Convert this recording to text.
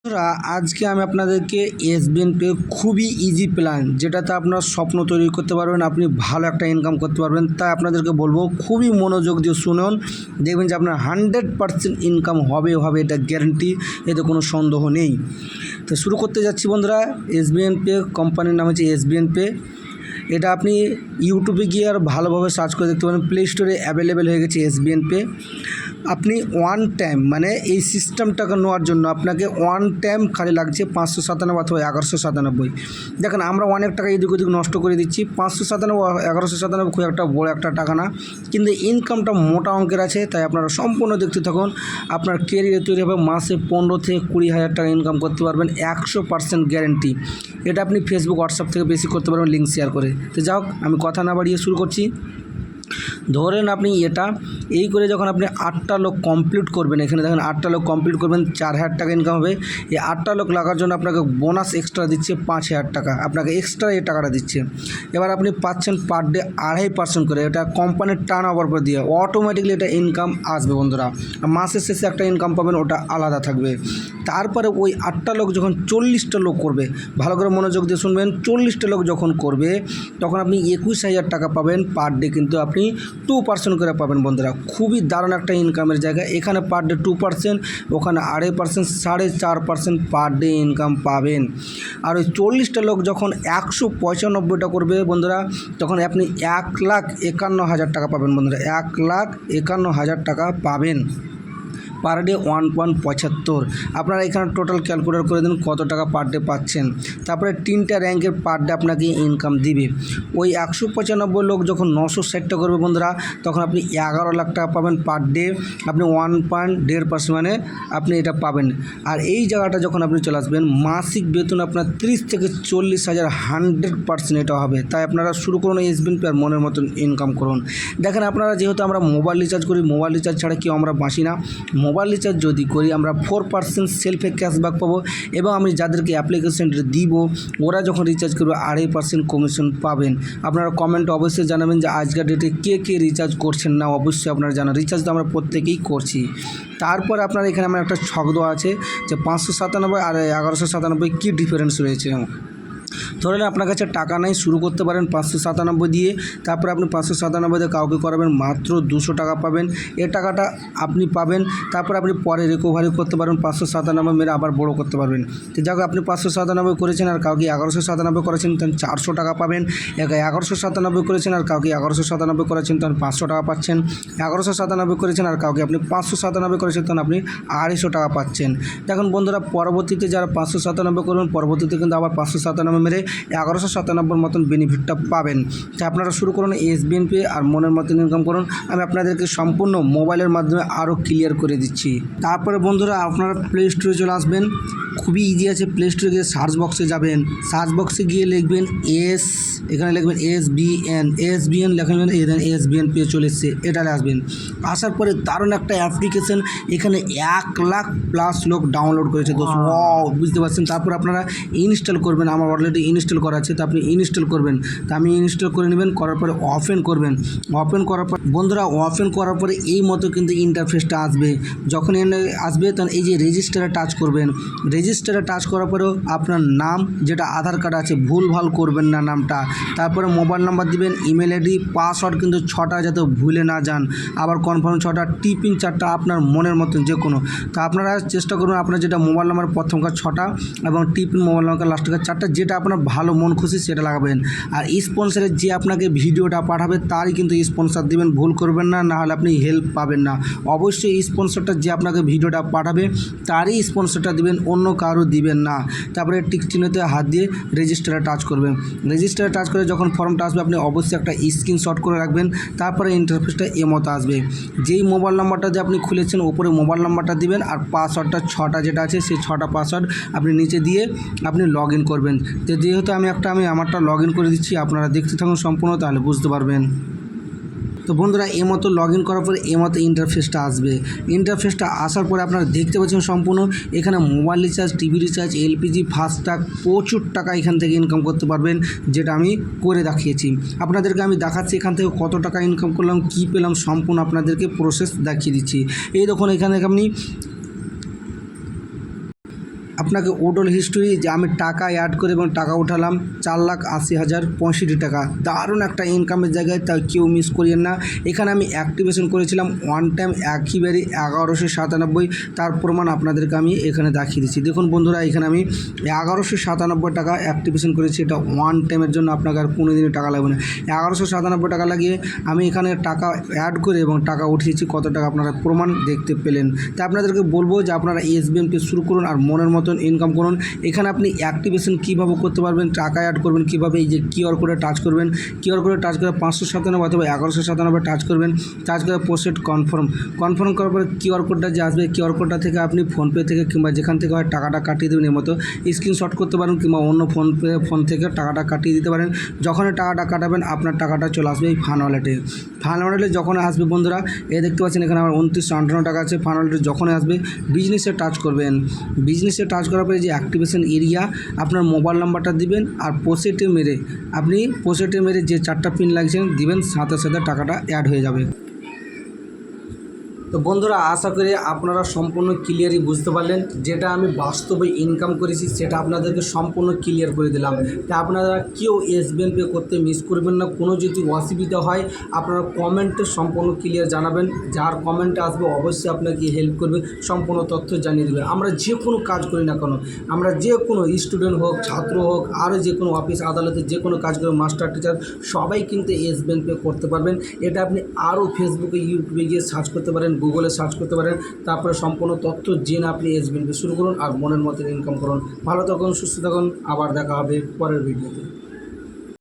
বন্ধুরা, আজকে আমি আপনাদেরকে এসবিএন পে খুবই ইজি প্ল্যান যেটাতে আপনার স্বপ্ন তৈরি করতে পারবেন, আপনি ভালো একটা ইনকাম করতে পারবেন। তাই আপনাদেরকে বলবো খুবই মনোযোগ দিয়ে শুনুন, দেখবেন যে আপনার 100% ইনকাম হবে এটা গ্যারেন্টি, এতে কোনো সন্দেহ নেই। তো শুরু করতে যাচ্ছি বন্ধুরা। এসবিএন পে কোম্পানির নাম হচ্ছে এসবিএন পে। এটা আপনি ইউটিউবে গিয়ে আর ভালোভাবে সার্চ করে দেখতে পারেন, প্লে স্টোরে অ্যাভেলেবেল হয়ে গেছে এসবিএন পে। আপনি ওয়ান টাইম মানে এই সিস্টেমটাকে নেওয়ার জন্য আপনাকে ওয়ান টাইম খালি লাগছে 597 অথবা 1197। দেখেন আমরা অনেক টাকা এদিক ওদিক নষ্ট করে দিচ্ছি। 597 1197 খুব একটা বড় একটা টাকা না, কিন্তু ইনকামটা মোটা অঙ্কের আছে। তাই আপনারা সম্পূর্ণ দেখতে থাকুন, আপনার কেরিয়ার তৈরি হবে। মাসে 15 থেকে 20 হাজার টাকা ইনকাম করতে পারবেন, 100% গ্যারেন্টি। এটা আপনি ফেসবুক হোয়াটসঅ্যাপ থেকে বেশি করতে পারবেন লিঙ্ক শেয়ার করে। তো যাই হোক, আমি কথা না বাড়িয়ে শুরু করছি। ধরেন আপনি এটা এই করে যখন আপনি 8টা লোক কমপ্লিট করবেন, এখানে দেখেন 8টা লোক কমপ্লিট করবেন, 4000 টাকা ইনকাম হবে। এই 8টা লোক লাগার জন্য আপনাকে বোনাস এক্সট্রা দিচ্ছে 5000 টাকা, আপনাকে এক্সট্রা এই টাকাটা দিচ্ছে। এবার আপনি পাচ্ছেন পার ডে 2.5% করে, এটা কোম্পানির টার্ন ওভার করে দিয়ে অটোমেটিকলি এটা ইনকাম আসবে বন্ধুরা। মাসের শেষে একটা ইনকাম পাবেন, ওটা আলাদা থাকবে। তারপরে ওই 8টা লোক যখন 40টা লোক করবে, ভালো করে মনোযোগ দিয়ে শুনবেন, 40টা লোক যখন করবে তখন আপনি 21000 টাকা পাবেন পার ডে, কিন্তু আপনি 2% করে পাবেন বন্ধুরা। খুবই দারুণ একটা ইনকামের জায়গা। এখানে পার ডে 2%, ওখানে 2.5%, 4.5% পার ডে ইনকাম পাবেন। আর ওই 40টা লোক যখন 195টা করবে বন্ধুরা, তখন আপনি 1,51,000 টাকা পাবেন বন্ধুরা, 1,51,000 টাকা পাবেন পার ডে 1.75। আপনারা এখানে টোটাল ক্যালকুলেট করে দিন কত টাকা পার ডে পাচ্ছেন। তারপরে 3টা র্যাঙ্কের পার ডে আপনাকে ইনকাম দিবে। ওই 195 লোক যখন 960টা করবে বন্ধুরা, তখন আপনি 11 লাখ টাকা পাবেন পার ডে। আপনি 1.5% মানে আপনি এটা পাবেন। আর এই জায়গাটা যখন আপনি চলে আসবেন, মাসিক বেতন আপনার 30 থেকে 40 হাজার 100% এটা হবে। তাই আপনারা শুরু করুন এসবিএন পে আর মনের মতন ইনকাম করুন। দেখেন আপনারা, যেহেতু আমরা মোবাইল রিচার্জ করি, মোবাইল রিচার্জ ছাড়া কেউ আমরা বাঁচি না। মোবাইল রিচার্জ যদি করি আমরা 4% সেলফে ক্যাশব্যাক পাবো, এবং আমি যাদেরকে অ্যাপ্লিকেশনটা দিব ওরা যখন রিচার্জ করবে 2.5% কমিশন পাবেন। আপনারা কমেন্টে অবশ্যই জানাবেন যে আজকের ডেটে কে রিচার্জ করছেন না, অবশ্যই আপনারা জানান। রিচার্জ তো আমরা প্রত্যেকেই করছি। তারপর আপনার এখানে আমার একটা ছক দেওয়া আছে যে 597 আর 1197 কী ডিফারেন্স রয়েছে। ধরেন আপনার কাছে টাকা নাই, শুরু করতে পারেন 597 দিয়ে। তারপরে আপনি 597 দিয়ে কাউকে করাবেন, মাত্র 200 টাকা পাবেন। এ টাকাটা আপনি পাবেন। তারপরে আপনি পরে রিকভারি করতে পারবেন, 597 মেরে আবার বড় করতে পারবেন। তো যাক, আপনি 597 করেছেন আর কাউকে 1197 করেছেন, তখন 400 টাকা পাবেন। 1197 করেছেন আর কাউকে 1197 করেছেন, তখন 500 টাকা পাচ্ছেন। 1197 করেছেন আর কাউকে আপনি 597 করেছেন, তখন আপনি 250 টাকা পাচ্ছেন। দেখুন বন্ধুরা, পরবর্তীতে যারা 597 করবেন, পরবর্তীতে কিন্তু আবার 597 মেরে 1197 মতন বেনিফিটটা পাবেন। তাই আপনারা শুরু করুন এসবিএন পে আর মনের মতন ইনকাম করুন। আমি আপনাদেরকে সম্পূর্ণ মোবাইলের মাধ্যমে আরও ক্লিয়ার করে দিচ্ছি। তারপরে বন্ধুরা, আপনারা প্লে স্টোরে চলে আসবেন, খুবই ইজি আছে। প্লে স্টোরে গিয়ে সার্চ বক্সে যাবেন, সার্চ বক্সে গিয়ে লিখবেন এখানে লিখবেন এসবিএন লেখবেন, এসবিএন পে চলে এসছে, এটাতে আসবেন। আসার পরে দারুণ একটা অ্যাপ্লিকেশন, এখানে 1,00,000+ লোক ডাউনলোড করেছে দোস্ত, বুঝতে পারছেন। তারপর আপনারা ইনস্টল করবেন, আমার অলরেডি ইনস্টল করা আছে, তো আপনি ইনস্টল করবেন। তা আমি ইনস্টল করে নেবেন, করার পরে ওপেন করবেন। ওপেন করার পর বন্ধুরা, ওপেন করার পরে এই মতো কিন্তু ইন্টারফেসটা আসবে। যখন আসবে তখন এই যে রেজিস্টারে টাচ করবেন। রেজিস্টারে টাচ করার পরেও আপনার নাম যেটা আধার কার্ড আছে ভুলভাল করবেন না নামটা। তারপরে মোবাইল নাম্বার দিবেন, ইমেল আইডি, পাসওয়ার্ড কিন্তু 6টা যাতে ভুলে না যান। আবার কনফার্ম 6টা, টিপিং 4টা, আপনার মনের মতন যে কোনো। তো আপনারা চেষ্টা করুন আপনার যেটা মোবাইল নাম্বার প্রথমকার 6টা এবং টিপিং মোবাইল নাম্বার লাস্টকার 4টা, যেটা আপনার ভালো মন খুশি সেটা লাগাবেন। আর স্পন্সরের যে আপনাকে ভিডিওটা পাঠাবে তারই কিন্তু স্পন্সর দিবেন, ভুল করবেন না, না হলে আপনি হেল্প পাবেন না। অবশ্যই স্পন্সরটা যে আপনাকে ভিডিওটা পাঠাবে তারই স্পন্সরটা দিবেন, অন্য কারো দিবেন না। তারপরে টিক চিহ্নতে হাত দিয়ে রেজিস্টারে টাচ করবেন। রেজিস্টারে টাচ করে যখন ফর্মটা আসবে আপনি অবশ্যই একটা স্ক্রিনশট করে রাখবেন। তারপরে ইন্টারফেসটা মতো আসবে। যেই মোবাইল নাম্বারটা যে আপনি খুলেছেন ওপরে মোবাইল নাম্বারটা দিবেন, আর পাসওয়ার্ডটা 6টা যেটা আছে সেই 6টা পাসওয়ার্ড আপনি নিচে দিয়ে আপনি লগ ইন করবেন। তো যেহেতু আমি আমারটা লগ ইন করে দিচ্ছি, আপনারা দেখতে থাকুন সম্পূর্ণ, তাহলে বুঝতে পারবেন। তো বন্ধুরা, মতো লগ ইন করার পরে মতো ইন্টারফেসটা আসবে। ইন্টারফেসটা আসার পরে আপনারা দেখতে পাচ্ছেন সম্পূর্ণ এখানে mobile recharge, TV recharge, LPG, FASTag, প্রচুর টাকা এখান থেকে ইনকাম করতে পারবেন, যেটা আমি করে দেখিয়েছি। আপনাদেরকে আমি দেখাচ্ছি এখান থেকে কত টাকা ইনকাম করলাম, কী পেলাম, সম্পূর্ণ আপনাদেরকে প্রসেস দেখিয়ে দিচ্ছি। এই দেখুন, এখানে আপনি আপনাকে ওডল হিস্টোরি যে আমি টাকা অ্যাড করে এবং টাকা উঠালাম 4,80,065 টাকা, দারুণ একটা ইনকামের জায়গায়, তাই কেউ মিস করিয়েন না। এখানে আমি অ্যাক্টিভেশন করেছিলাম ওয়ান টাইম একেবারে 1197, তার প্রমাণ আপনাদেরকে আমি এখানে দেখিয়ে দিচ্ছি। দেখুন বন্ধুরা, এখানে আমি 1197 টাকা অ্যাক্টিভেশন করেছি, এটা ওয়ান টাইমের জন্য আপনাকে আর কোনো দিনই টাকা লাগবে না। 1197 টাকা লাগিয়ে আমি এখানে টাকা অ্যাড করে এবং টাকা উঠিয়েছি, কত টাকা আপনারা প্রমাণ দেখতে পেলেন। তাই আপনাদেরকে বলবো যে আপনারা SBN Pay শুরু করুন আর মনের মতন ইনকাম করুন। এখানে আপনি অ্যাক্টিভেশন কীভাবে করতে পারবেন, টাকা অ্যাড করবেন কীভাবে, এই যে কিউআর কোডে টাচ করবেন, কিউআর কোডে টাচ করে 597 অথবা 1197 টাচ করবেন, টাচ করে প্রসেড কনফার্ম করার পরে কিউআর কোডটা যে আসবে, কিউআর কোডটা থেকে আপনি ফোনপে থেকে কিংবা যেখান থেকে হয় টাকাটা কাটিয়ে দেবেন। এর মতো স্ক্রিনশট করতে পারেন কিংবা অন্য ফোন থেকে টাকাটা কাটিয়ে দিতে পারেন। যখন টাকাটা কাটাবেন আপনার টাকাটা চলে আসবে এই ফান ওয়ালেটে। ফান ওয়ালেটে যখন আসবে বন্ধুরা, দেখতে পাচ্ছেন এখানে আমার 2958 টাকা আছে। ফান ওয়ালেটে যখন আসবে বিজনেসে টাচ করবেন, বিজনেসে টাচ করার পরে যে অ্যাক্টিভেশন এরিয়া আপনার মোবাইল নাম্বারটা দিবেন আর পোস্টে মেরে যে 4টা পিন লাগছেন দিবেন, সাথে সাথে টাকাটা অ্যাড হয়ে যাবে। তো বন্ধুরা, আশা করি আপনারা সম্পূর্ণ ক্লিয়ারই বুঝতে পারলেন। যেটা আমি বাস্তবে ইনকাম করেছি সেটা আপনাদেরকে সম্পূর্ণ ক্লিয়ার করে দিলাম। তাই আপনারা কেউ SBN Pay করতে মিস করবেন না। কোনো যদি অসুবিধা হয় আপনারা কমেন্টে সম্পূর্ণ ক্লিয়ার জানাবেন, যার কমেন্টে আসবে অবশ্যই আপনাকে হেল্প করবে, সম্পূর্ণ তথ্য জানিয়ে দেবে। আমরা যে কোনো কাজ করি না কেন, আমরা যে কোনো স্টুডেন্ট হোক, ছাত্র হোক, আরও যে কোনো অফিস আদালতে যে কোনো কাজ করে, মাস্টার টিচার সবাই কিন্তু SBN Pay করতে পারবেন। এটা আপনি আরও ফেসবুকে ইউটিউবে গিয়ে সার্চ করতে পারেন, গুগলে সার্চ করতে পারেন, তারপরে সম্পূর্ণ তথ্য জেনে আপনি SBN Pay শুরু করুন আর মনের মতো ইনকাম করুন। ভালো থাকুন, সুস্থ থাকুন, আবার দেখা হবে পরের ভিডিওতে।